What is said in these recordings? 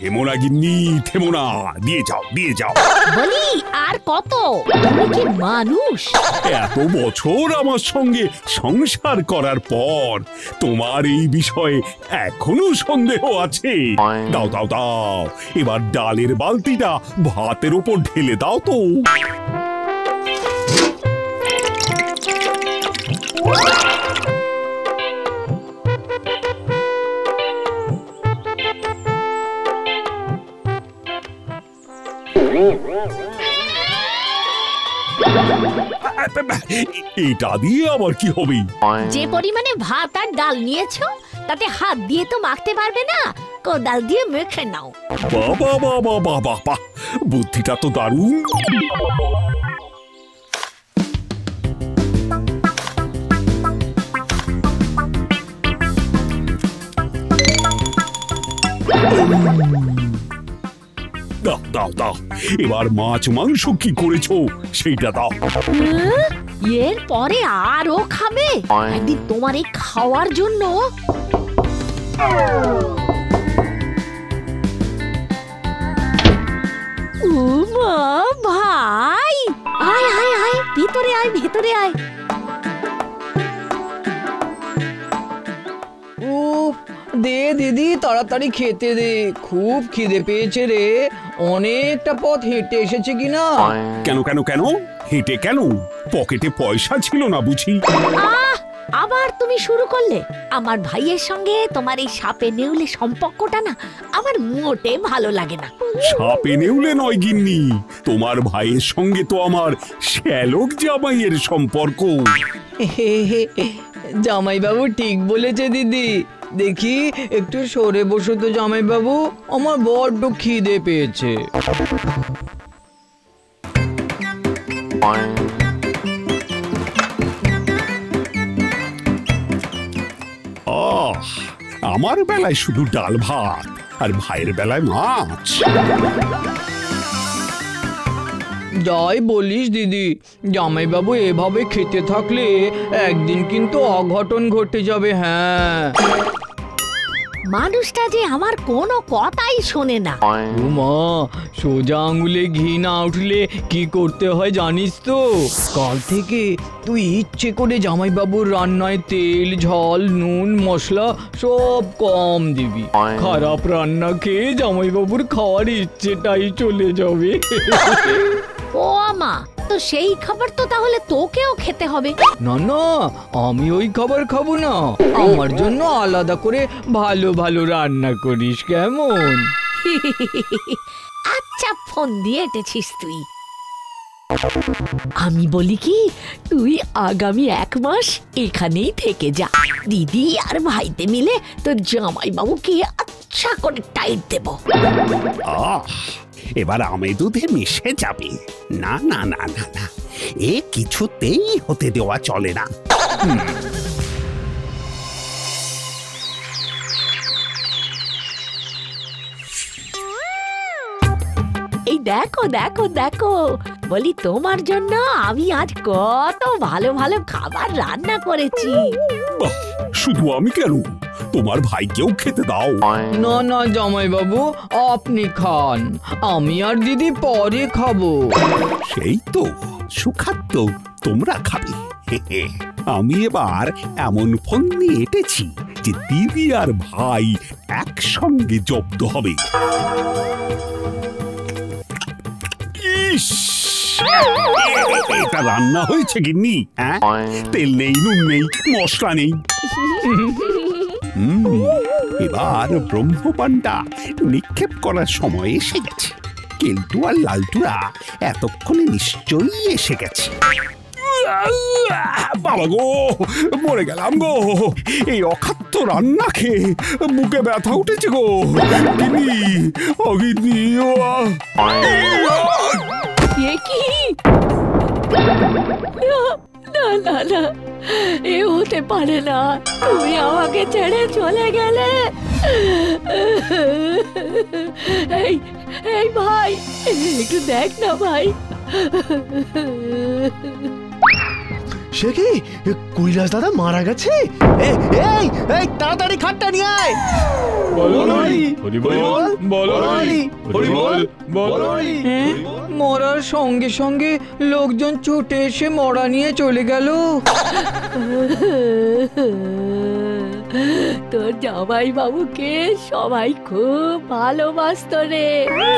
থেমোনা গিন্নি, থেমোনা, দিয়ে যাও দিয়ে যাও। বলি আর কত? তুমি কি মানুষ? এত বছর আমার সঙ্গে সংসার করার পর তোমার এই বিষয়ে এখনো সন্দেহ আছে? দাও দাও দাও, এবার ডালের বালতিটা ভাতের উপর ঢেলে দাও তো। এটা দিয়ে আবার কি হবে? যে পরিমাণে ভাত আর ডাল নিয়েছো তাতে হাত দিয়ে তো মাখতে পারবে না, কোদাল দিয়ে মেখে নাও। বাবা বাবা বাবা বাবা, বুদ্ধিটা তো দারুণ। দাও দাও দাও, এবার মাছ মাংস কি করেছো সেইটা দাও। এর পরে আরো খাবে? একদিন তোমার এই খাওয়ার জন্য। উমা ভাই, আয় আয় আয়, ভিতরে আয় ভিতরে আয়। দে দিদি, তাড়াতাড়ি খেতে দে, খুব খিদে পেয়েছে রে। অনেকটা পথ হেঁটে এসেছে কিনা। কেন কেন কেন হেঁটে কেন? পকেটে পয়সা ছিল না বুঝি? আবার তুমি শুরু করলে। আমার ভাইয়ের সঙ্গে তোমার এই সাপে নেউলে সম্পর্কটা না আমার মোটে ভালো লাগে না। সাপে নেউলে নয় গিন্নি, তোমার ভাইয়ের সঙ্গে তো আমার শ্যালক জামাইয়ের সম্পর্ক। জামাইবাবু ঠিক বলেছে দিদি। দেখি একটু সরে বসো তো জামাইবাবু, আমার বড্ড খিদে পেয়েছে। আমার বেলায় শুধু ডাল ভাত, আর ভাইয়ের বেলায় মাছ। যাই বলিস দিদি, জামাইবাবু এভাবে খেতে থাকলে একদিন কিন্তু অঘটন ঘটে যাবে। হ্যাঁ, মানুষটা যে আমার কোনো কথাই শোনে না। মা, সোজা আঙুলে ঘি না উঠলে কি করতে হয় জানিস তো? কাল থেকে তুই ইচ্ছে করে জামাইবাবুর রান্নায় তেল, ঝাল, নুন, মশলা সব কম দিবি। খারাপ রান্না খেয়ে জামাইবাবুর খাওয়ার ইচ্ছেটাই চলে যাবে। ও মা, তো সেই খাবার তো তাহলে তোকেও খেতে হবে। না না, আমি ওই খাবার খাবো না। আমার জন্য আলাদা করে ভালো ভালো রান্না করিস, কেমন? আচ্ছা, ফোন দিয়ে এটেছিস তুই। আমি বলি কি, তুই আগামী 1 মাস এখানেই থেকে যা। দিদি আর ভাইতে মিলে তোর জামাইবাবুকে আচ্ছা করে টাইট দেব। এবার আমি দুধে মিশে যাবে। না না না না না, এ কিছুতেই হতে দেওয়া চলে না। এই দেখো দেখো দেখো, বলি তোমার জন্য আমি আজ কত ভালো ভালো খাবার রান্না করেছি। শুধু আমি কেন, তোমার ভাইকেও খেতে দাও। না না জামাইবাবু, আপনি খান, আমি আর দিদি পরে খাবো। সেই তো সুখাদ্য তোমরা খাবে। আমি এবার এমন ফোন নিয়ে এটেছি যে দিদি আর ভাই একসঙ্গে জব্দ হবে। এটা রান্না হয়েছে গিন্নি? হ্যাঁ, তেল নেই, নুন নেই, মশলা নেই। এবার ব্রহ্মপান্ডা নিক্ষেপ করার সময় এসে গেছে। কেলটু আর লালটুরা এতক্ষণে নিশ্চয়ই এসে গেছে। বাবা গো, মরে গেলাম গো, এই অখাদ্য রান্না খেয়ে বুকে ব্যথা উঠেছে গো। গিন্নি, ও গিন্নি, কি? না না না, এ হতে পারে না। তুমি আমাকে ছেড়ে চলে গেলে, এই এই ভাই, একটু দেখ না ভাই। সে কি কৈলাস দাদা মারা গেছে? এই এই তাড়াতাড়ি খাটটা নিয়ে আয়। মরার সঙ্গে সঙ্গে লোকজন ছুটে এসে মরা নিয়ে চলে গেল। তোর জামাই বাবুকে সবাই খুব ভালোবাসত রে,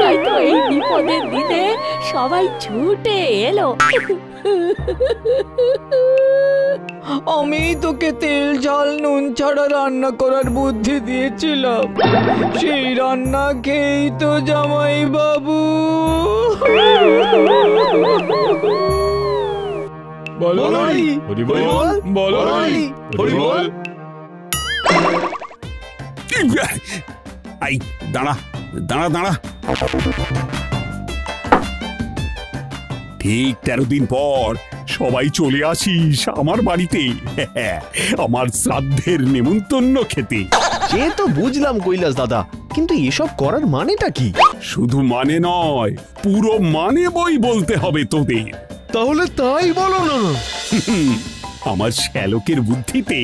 তাই তো এই বিপদের দিনে সবাই ছুটে এলো। আমি তোকে তেল ঝাল নুন ছাড়া রান্না করার বুদ্ধি দিয়েছিলাম, সেই রান্না খেয়েই তো জামাই বাবু। এই দাঁড়া দাঁড়া দাঁড়া, ঠিক 13 দিন পর সবাই চলে আসিস আমার বাড়িতে আমার শ্রাদ্ধের নেমন্তন্ন খেতে। সে তো বুঝলাম কৈলাস দাদা, কিন্তু এসব করার মানেটা কি? শুধু মানে নয়, পুরো মানে বই বলতে হবে তোদের। তাহলে তাই বলো না। আমার শ্যালকের বুদ্ধিতে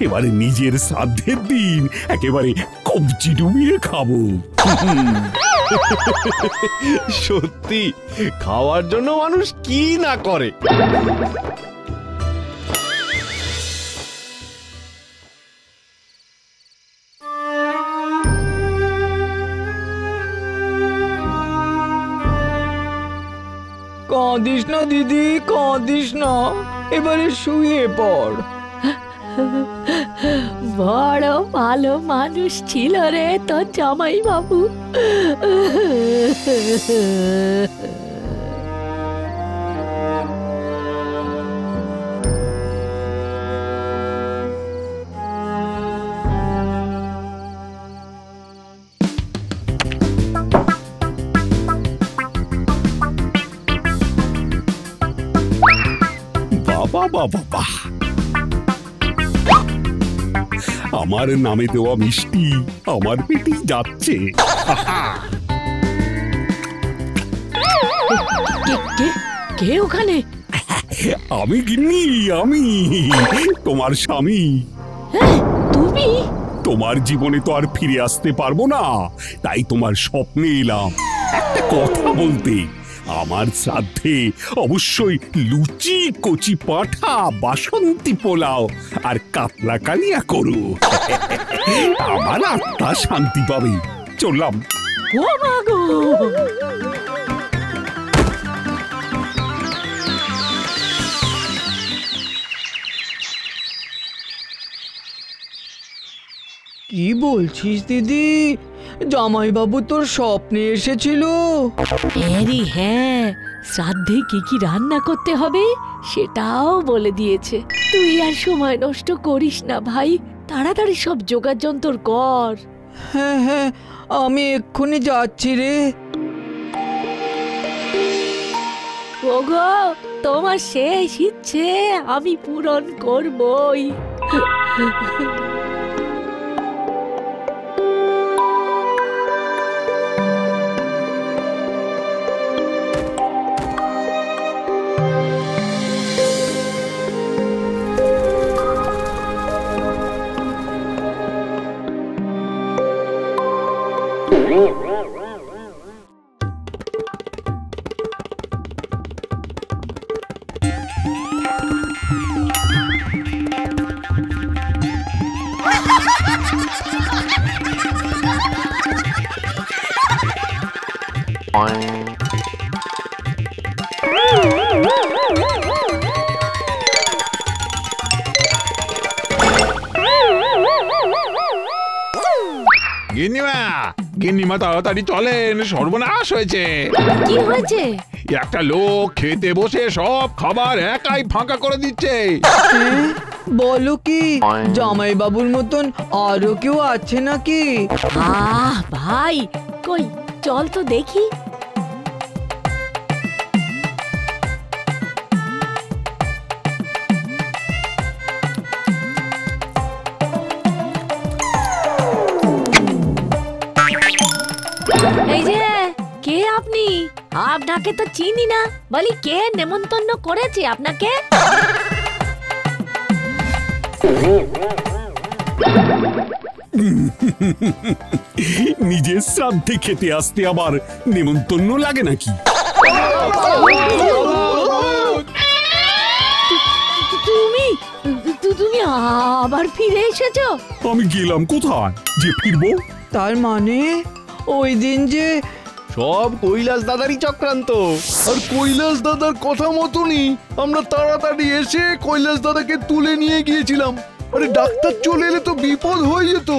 এবারে নিজের শ্রাদ্ধের দিন একেবারে কবজি ডুবিয়ে খাবো। সত্যি খাওয়ার জন্য মানুষ কি না করে। কাঁদিস না দিদি, কাঁদিস না, এবারে শুয়ে পড়। বড় ভালো মানুষ ছিল রে তোর জামাই বাবু। বাবা বাবা বাবা, আমার নামে দেওয়া মিষ্টি আমার পেটেই যাচ্ছে। কে ওখানে? আমি গিন্নি, আমি তোমার স্বামী। তুমি? তোমার জীবনে তো আর ফিরে আসতে পারবো না, তাই তোমার স্বপ্নে এলাম একটা কথা বলতে। আমার শ্রাদ্ধে অবশ্যই লুচি, কচি পাঁঠা, বাসন্তী পোলাও আর কাতলা কালিয়া করো। আমার আত্মা শান্তি পাবে। চললাম। ও মা গো! কি বলছিস দিদি? জামাইবাবু তোর স্বপ্নে এসেছিল? হ্যাঁ, শ্রাদ্ধে কি কি রান্না করতে হবে সেটাও বলে দিয়েছে। তুই আর সময় নষ্ট করিস না ভাই, তাড়াতাড়ি সব জোগাড় যন্তর কর। হ্যাঁ হ্যাঁ, আমি এক্ষুনি যাচ্ছি রে। ওগো, তোমার শেষ ইচ্ছে আমি পূরণ করবই। গিন্নিমা তাড়াতাড়ি চলেন, সর্বনাশ হয়েছে। কি হয়েছে? একটা লোক খেতে বসে সব খাবার একাই ফাঁকা করে দিচ্ছে। বলো কি, জামাইবাবুর মতন আরো কেউ আছে নাকি? ভাই, কই চল তো দেখি। আপনি? আপনাকে তো চিনি না। বলি, কে নেমন্তন্ন করেছে আপনাকে? নিজের শ্রাদ্ধে খেতে আসতে আবার নেমন্তন্ন লাগে নাকি? তুমি তুমি আবার ফিরে এসেছো? আমি গেলাম কোথায় যে ফিরবো? তার মানে ওই দিন যে সব কৈলাস দাদারই চক্রান্ত। আর কৈলাস দাদার কথা মতনই আমরা তাড়াতাড়ি এসে কৈলাস দাদাকে তুলে নিয়ে গিয়েছিলাম। আরে ডাক্তার চলে এলে তো বিপদ হয়ে যেত।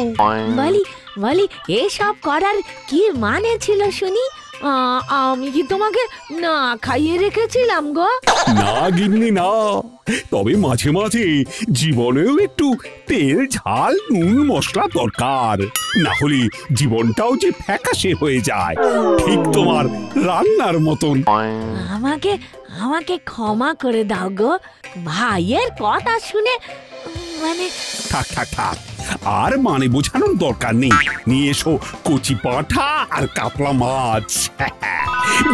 বলি এসব করার কি মানে ছিল শুনি? আমি কি তোমাকে না খাইয়ে রেখেছিলাম গো? না গিন্নি না, তবে মাঝে মাঝে জীবনেও একটু তেল ঝাল নুন মশলা দরকার, না হলে জীবনটাও যে ফ্যাকাশে হয়ে যায়, ঠিক তোমার রান্নার মতন। আমাকে ক্ষমা করে দাও গো, ভাইয়ের কথা শুনে মানে। থাক থাক থাক, আর মানে বোঝানোর দরকার নেই। নিয়ে এসো কচি পাঁঠা আর কাতলা মাছ।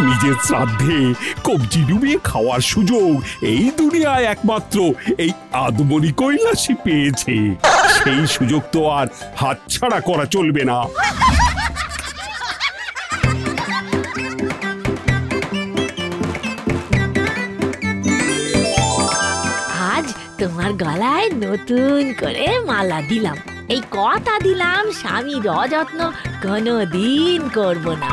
নিজের শ্রাদ্ধে কবজি ডুবিয়ে খাওয়ার সুযোগ এই দুনিয়ায় একমাত্র এই আদমনি কৈলাসই পেয়েছে। সেই সুযোগ তো আর হাতছাড়া করা চলবে না। আজ তোমার গলায় নতুন করে মালা দিলাম, এই কথা দিলাম স্বামীর অযত্ন কোনোদিন করব না।